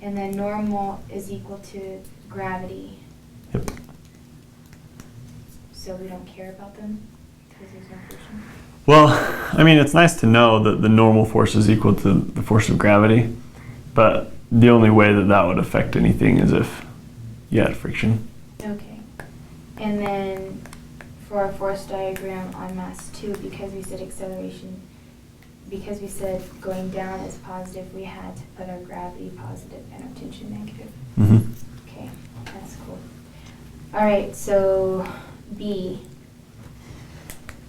And then normal is equal to gravity. Yep. So we don't care about them because there's no friction? Well, I mean, it's nice to know that the normal force is equal to the force of gravity, but the only way that that would affect anything is if you had friction. Okay. And then for our force diagram on mass 2, because we said acceleration, because we said going down is positive, we had to put our gravity positive and our tension negative. Mm-hmm. Okay, that's cool. All right, so B.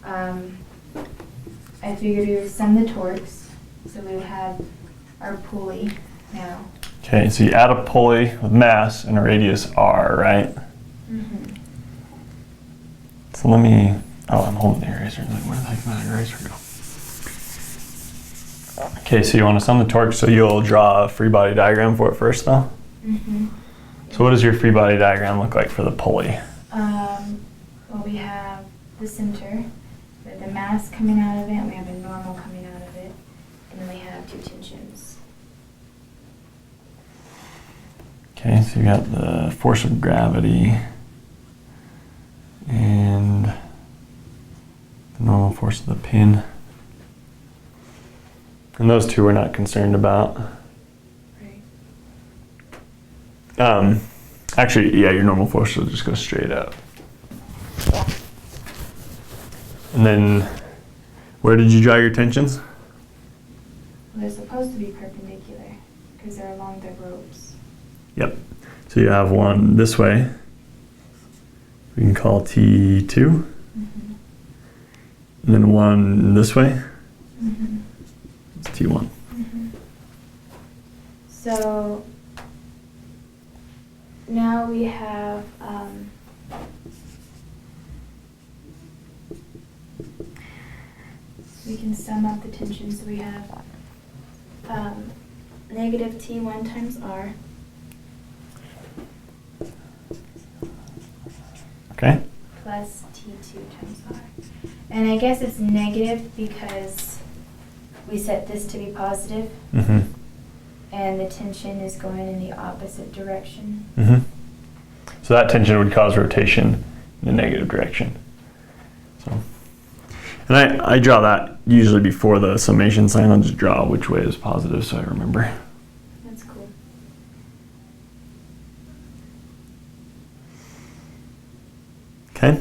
I figured we would sum the torques, so we would have our pulley now. Okay, so you add a pulley with mass and a radius r, right? Mm-hmm. So let me, I'm holding the eraser. Like, where the heck did my eraser go? Okay, so you want to sum the torque, so you'll draw a free body diagram for it first, though? Mm-hmm. So what does your free body diagram look like for the pulley? Well, we have the center, with the mass coming out of it, and we have a normal coming out of it, and then we have two tensions. Okay, so you got the force of gravity and the normal force of the pin. And those two we're not concerned about. Right. Actually, yeah, your normal force will just go straight up. And then, where did you draw your tensions? Well, they're supposed to be perpendicular, because they're along the ropes. Yep. So you have one this way. We can call T2. Mm-hmm. And then one this way. Mm-hmm. It's T1. Mm-hmm. So now we have we can sum up the tension. So we have negative T1 times R Okay. plus T2 times R. And I guess it's negative because we set this to be positive, Mm-hmm. and the tension is going in the opposite direction. Mm-hmm. So that tension would cause rotation in the negative direction. So, and I draw that usually before the summation sign. I'll just draw which way is positive so I remember. That's cool. Okay.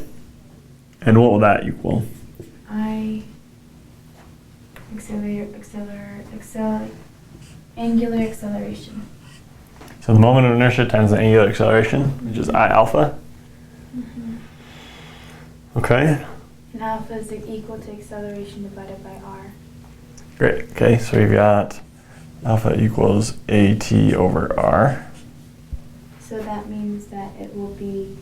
And what will that equal? Angular acceleration. So the moment of inertia times the angular acceleration, which is I alpha. Mm-hmm. Okay. And alpha is equal to acceleration divided by r. Great. Okay, so we've got alpha equals AT over R. So that means that it will be,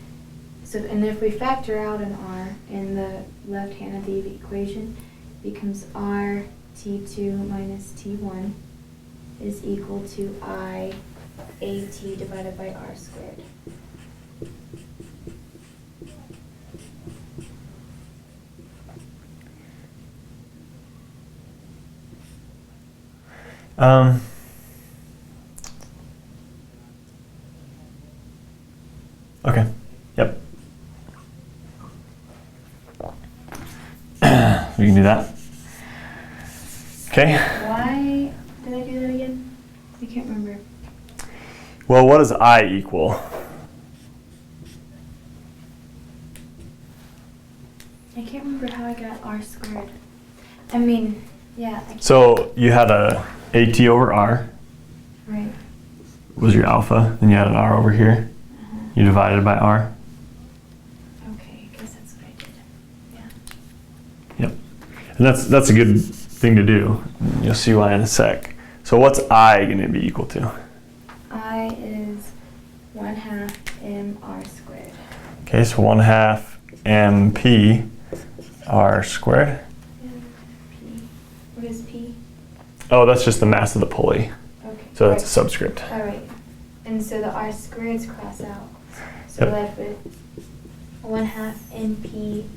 so, and if we factor out an r in the left hand of the equation, it becomes r T2 minus T1 is equal to I AT divided by r squared. Okay. Yep. We can do that. Okay. Why did I do that again? I can't remember. Well, what does I equal? I can't remember how I got r squared. I mean, yeah. I can't. So you had a AT over R Right. was your alpha, then you had an R over here. Uh-huh. You divided by R. Okay, I guess that's what I did. Yeah. Yep. And that's a good thing to do. You'll see why in a sec. So what's I going to be equal to? I is 1/2 mr squared. Okay, so 1/2 MP R squared. P. What is P? Oh, that's just the mass of the pulley. Okay. So that's a subscript. All right. And so the r squareds cross out. So Yep. we're left with 1/2 mp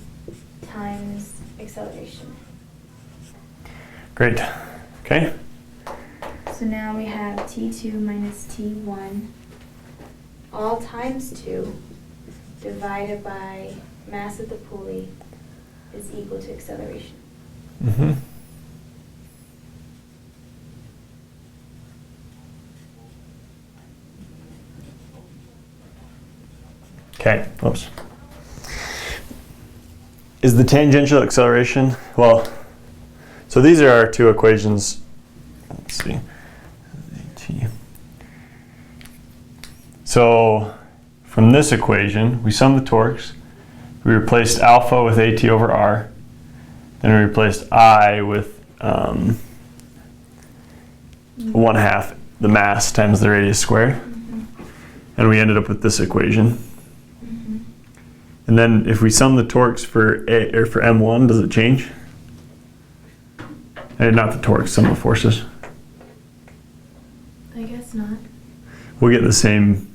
times acceleration. Great. Okay. So now we have T2 minus T1 all times 2 divided by mass of the pulley is equal to acceleration. Mm-hmm. Okay, whoops. Is the tangential acceleration, well, so these are our two equations. Let's see. So from this equation, we sum the torques. We replaced alpha with AT over R. Then we replaced I with 1/2 the mass times the radius squared. And we ended up with this equation. And then if we sum the torques for for M1, does it change? Not the torques, sum the forces. I guess not. We'll get the same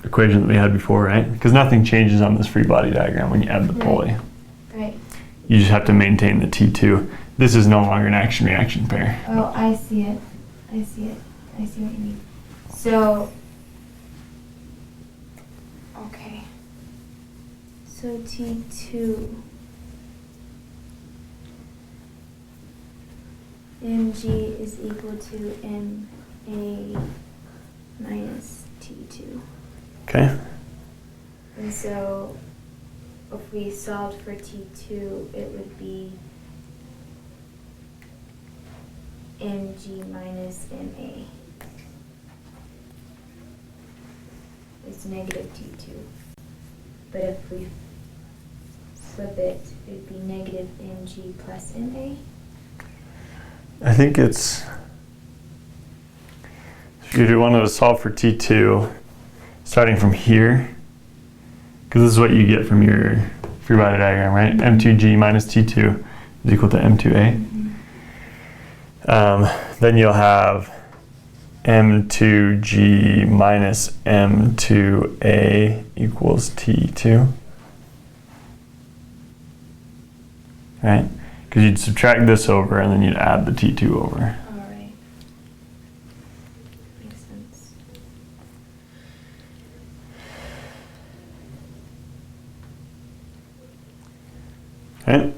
equation that we had before, right? Because nothing changes on this free body diagram when you add the pulley. Right. You just have to maintain the T2. This is no longer an action-reaction pair. Oh, I see it. I see it. I see what you mean. So, okay. So T2 mg is equal to ma minus T2. Okay. And so if we solved for T2, it would be mg minus ma. It's negative T2. But if we flip it, it would be negative mg plus ma. I think it's, if you want to solve for T2, starting from here, because this is what you get from your free body diagram, right? M2G minus T2 is equal to M2A. Then you'll have M2G minus M2A equals T2. Right? Because you'd subtract this over and then you'd add the T2 over. All right. Makes sense. Right?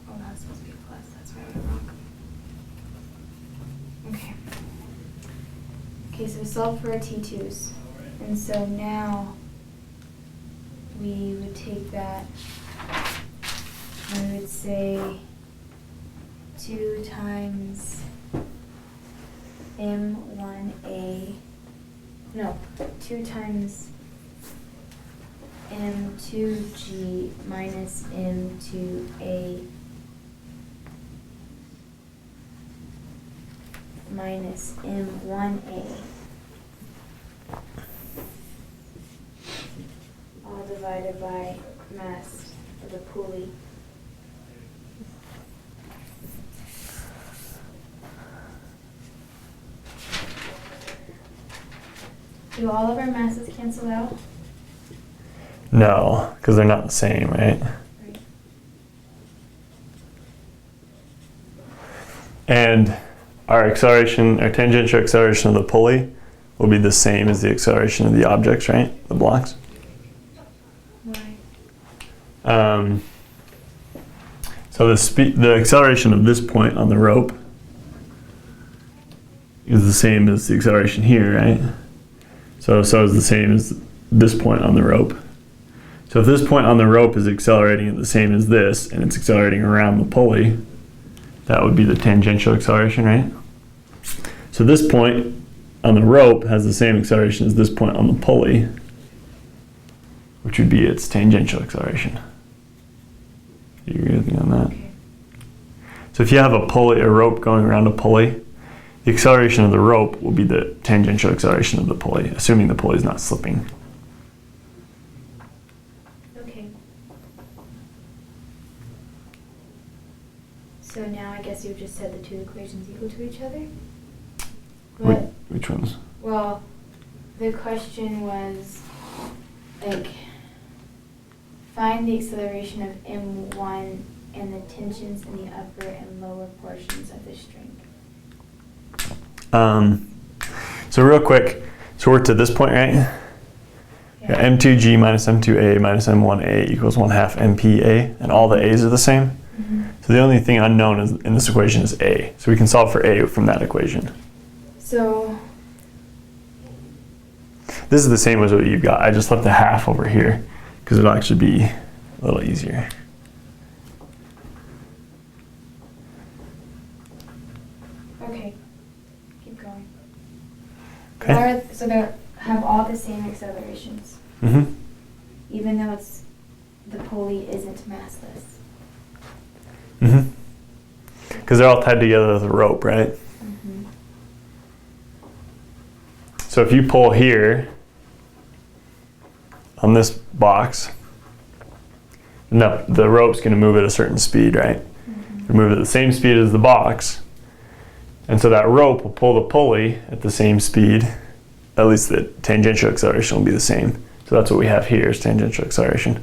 Oh, that's supposed to be a plus. That's why I went wrong. Okay. Okay, so we solved for our T2s. And so now we would take that and we would say 2 times M1A, no, 2 times M2G minus M2A minus M1A, all divided by mass of the pulley. Do all of our masses cancel out? No, because they're not the same, right? Right. And our acceleration, our tangential acceleration of the pulley will be the same as the acceleration of the objects, right? The blocks. Why? So the acceleration of this point on the rope is the same as the acceleration here, right? So is the same as this point on the rope. So if this point on the rope is accelerating at the same as this, and it's accelerating around the pulley, that would be the tangential acceleration, right? So this point on the rope has the same acceleration as this point on the pulley, which would be its tangential acceleration. Do you agree with me on that? Okay. So if you have a pulley, a rope going around a pulley, the acceleration of the rope will be the tangential acceleration of the pulley, assuming the pulley is not slipping. Okay. So now I guess you've just said the two equations equal to each other? But, Which ones? well, the question was, like, find the acceleration of M1 and the tensions in the upper and lower portions of the string. So real quick, so we're to this point, right? Yeah. M2G minus M2A minus M1A equals 1/2 MPA, and all the A's are the same. Mm-hmm. So the only thing unknown is, in this equation is A. So we can solve for A from that equation. So this is the same as what you've got. I just left the half over here because it'll actually be a little easier. okay, keep going. Okay. So they have all the same accelerations, Mm-hmm. even though the pulley isn't massless. Mm-hmm. Because they're all tied together with a rope, right? Mm-hmm. So if you pull here on this box, no, the rope's going to move at a certain speed, right? Mm-hmm. It'll move at the same speed as the box. And so that rope will pull the pulley at the same speed. At least the tangential acceleration will be the same. So that's what we have here is tangential acceleration.